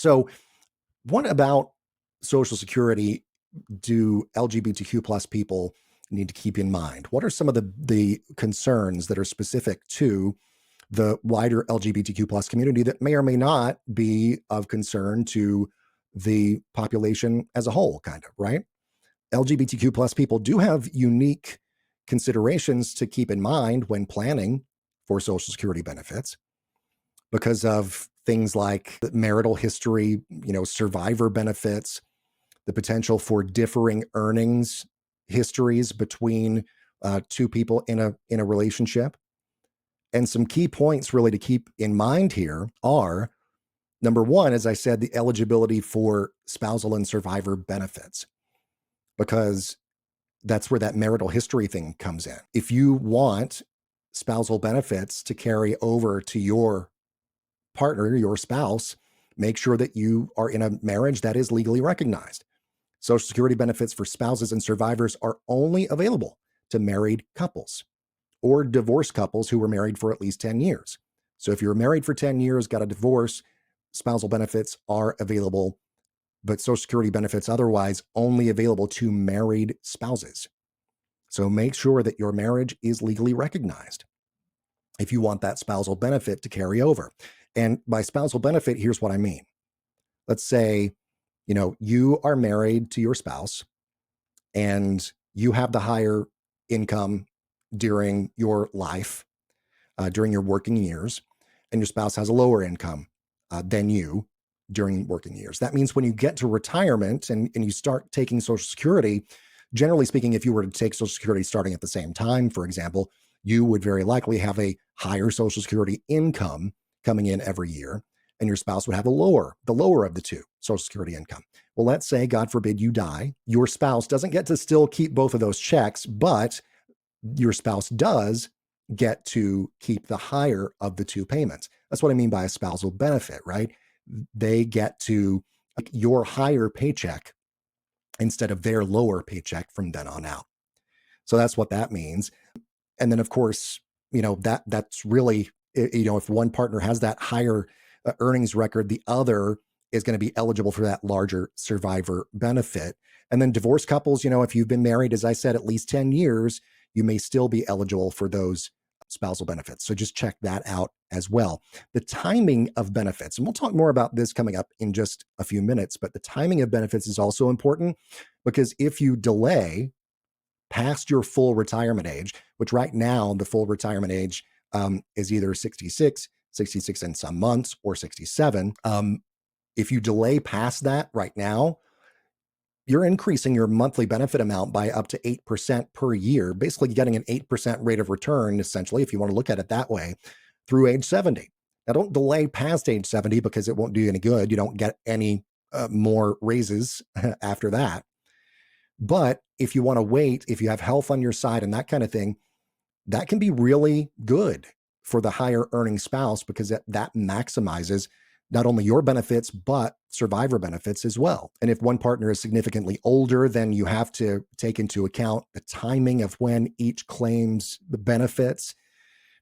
So, what about Social Security do LGBTQ plus people need to keep in mind? What are some of the concerns that are specific to the wider LGBTQ plus community that may or may not be of concern to the population as a whole, kind of, right? LGBTQ plus people do have unique considerations to keep in mind when planning for Social Security benefits because of things like marital history, survivor benefits, the potential for differing earnings histories between two people in a relationship. And some key points really to keep in mind here are number one, as I said, the eligibility for spousal and survivor benefits, because that's where that marital history thing comes in. If you want spousal benefits to carry over to your partner, your spouse, make sure that you are in a marriage that is legally recognized. Social Security benefits for spouses and survivors are only available to married couples or divorced couples who were married for at least 10 years. So if you're married for 10 years, got a divorce, spousal benefits are available, but Social Security benefits otherwise only available to married spouses. So make sure that your marriage is legally recognized if you want that spousal benefit to carry over. And by spousal benefit, here's what I mean. Let's say, you are married to your spouse and you have the higher income during your life, during your working years, and your spouse has a lower income than you during working years. That means when you get to retirement and you start taking Social Security, generally speaking, if you were to take Social Security starting at the same time, for example, you would very likely have a higher Social Security income coming in every year, and your spouse would have the lower of the two Social Security income. Well, let's say, God forbid, you die. Your spouse doesn't get to still keep both of those checks, but your spouse does get to keep the higher of the two payments. That's what I mean by a spousal benefit, right? They get to your higher paycheck instead of their lower paycheck from then on out. So that's what that means. And then, of course, that's really, if one partner has that higher earnings record, the other is going to be eligible for that larger survivor benefit. And then divorced couples, if you've been married, as I said, at least 10 years, you may still be eligible for those spousal benefits. So just check that out as well. The timing of benefits, and we'll talk more about this coming up in just a few minutes, but the timing of benefits is also important because if you delay past your full retirement age, which right now the full retirement age is either 66 in some months, or 67. If you delay past that right now, you're increasing your monthly benefit amount by up to 8% per year, basically getting an 8% rate of return, essentially, if you want to look at it that way, through age 70. Now, don't delay past age 70 because it won't do you any good. You don't get any more raises after that. But if you want to wait, if you have health on your side and that kind of thing, that can be really good for the higher earning spouse because that maximizes not only your benefits, but survivor benefits as well. And if one partner is significantly older, then you have to take into account the timing of when each claims the benefits,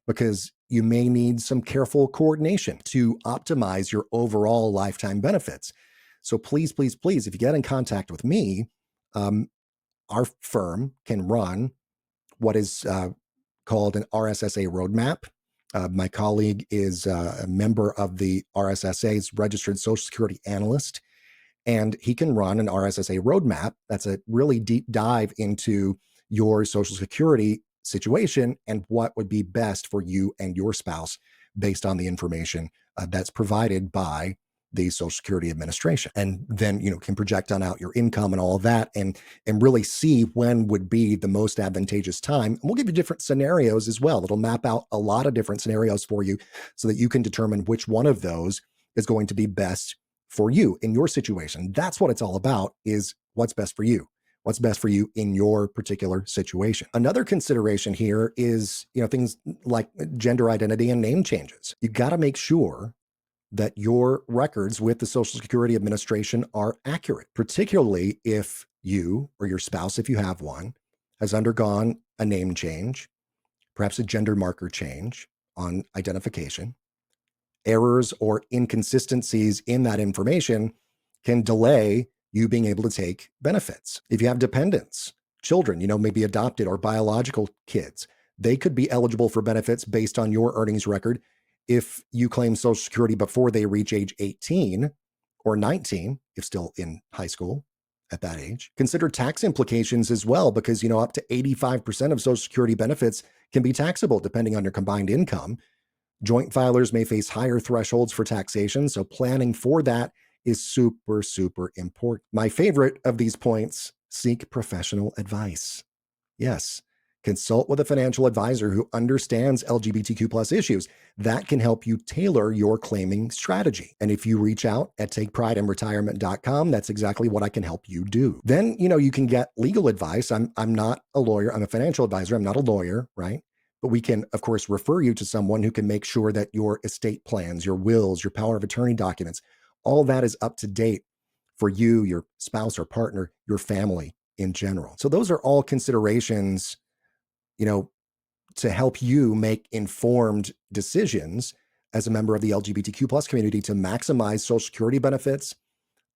because you may need some careful coordination to optimize your overall lifetime benefits. So please, please, please, if you get in contact with me, our firm can run what is called an RSSA roadmap. My colleague is a member of the RSSA's registered Social Security analyst, and he can run an RSSA roadmap. That's a really deep dive into your Social Security situation and what would be best for you and your spouse based on the information that's provided by the Social Security Administration. And then, can project on out your income and all of that and really see when would be the most advantageous time. And we'll give you different scenarios as well. It'll map out a lot of different scenarios for you so that you can determine which one of those is going to be best for you in your situation. That's what it's all about, is what's best for you. What's best for you in your particular situation. Another consideration here is, things like gender identity and name changes. You got to make sure that your records with the Social Security Administration are accurate, particularly if you or your spouse, if you have one, has undergone a name change, perhaps a gender marker change on identification, Errors or inconsistencies in that information can delay you being able to take benefits. If you have dependents, children, maybe adopted or biological kids, they could be eligible for benefits based on your earnings record if you claim Social Security before they reach age 18 or 19, if still in high school at that age. Consider tax implications as well, because, up to 85% of Social Security benefits can be taxable depending on your combined income. Joint filers may face higher thresholds for taxation, so planning for that is super, super important. My favorite of these points: seek professional advice. Yes, consult with a financial advisor who understands LGBTQ plus issues. That can help you tailor your claiming strategy. And if you reach out at takeprideinretirement.com, that's exactly what I can help you do. Then, you can get legal advice. I'm not a lawyer. I'm a financial advisor. I'm not a lawyer, right? But we can, of course, refer you to someone who can make sure that your estate plans, your wills, your power of attorney documents, all that is up to date for you, your spouse or partner, your family in general. So those are all considerations, to help you make informed decisions as a member of the LGBTQ plus community to maximize Social Security benefits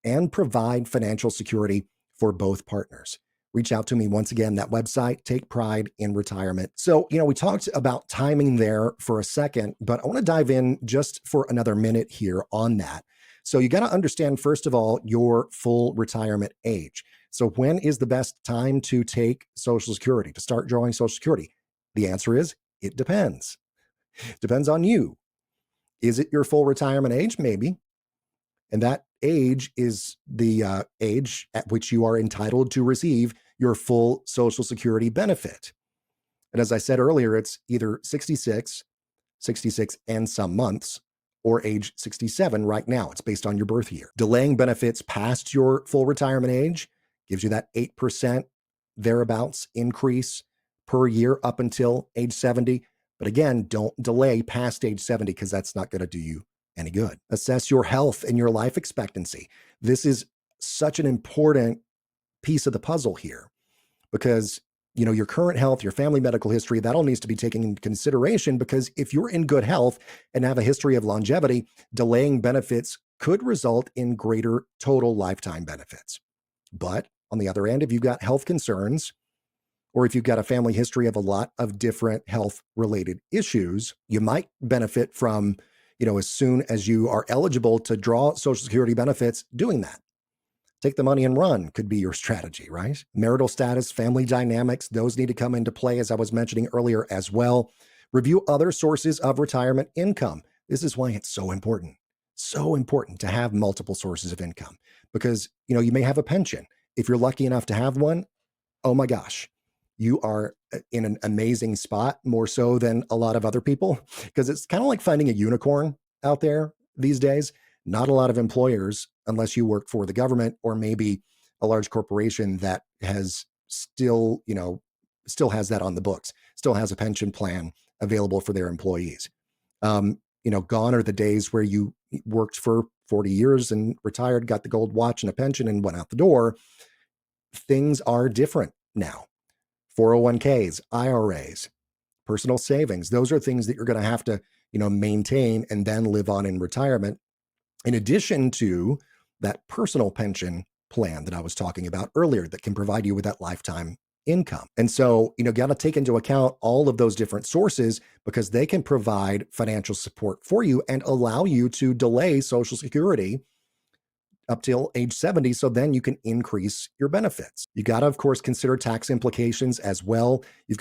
and provide financial security for both partners. Reach out to me. Once again, that website, Take Pride in Retirement. So, we talked about timing there for a second, but I want to dive in just for another minute here on that. So you got to understand, first of all, your full retirement age. So when is the best time to take Social Security, to start drawing Social Security? The answer is, it depends. Depends on you. Is it your full retirement age? Maybe. And that age is the age at which you are entitled to receive your full Social Security benefit. And as I said earlier, it's either 66, 66 and some months, or age 67 right now. It's based on your birth year. Delaying benefits past your full retirement age gives you that 8% thereabouts increase per year up until age 70. But again, don't delay past age 70, because that's not going to do you any good. Assess your health and your life expectancy. This is such an important piece of the puzzle here, because your current health, your family medical history, that all needs to be taken into consideration, because if you're in good health and have a history of longevity, delaying benefits could result in greater total lifetime benefits. But on the other end, if you've got health concerns, or if you've got a family history of a lot of different health related issues, you might benefit from, as soon as you are eligible to draw Social Security benefits, doing that. Take the money and run could be your strategy, right? Marital status, family dynamics, those need to come into play, as I was mentioning earlier as well. Review other sources of retirement income. This is why it's so important to have multiple sources of income, because, you may have a pension. If you're lucky enough to have one, oh my gosh, you are in an amazing spot, more so than a lot of other people, because it's kind of like finding a unicorn out there these days. Not a lot of employers, unless you work for the government or maybe a large corporation that has still has that on the books, still has a pension plan available for their employees. Gone are the days where you worked for 40 years and retired, got the gold watch and a pension and went out the door. Things are different now. 401ks, IRAs, personal savings, those are things that you're going to have to, maintain and then live on in retirement, in addition to that personal pension plan that I was talking about earlier that can provide you with that lifetime income. And so, got to take into account all of those different sources, because they can provide financial support for you and allow you to delay Social Security up till age 70, so then you can increase your benefits. You got to, of course, consider tax implications as well. You've got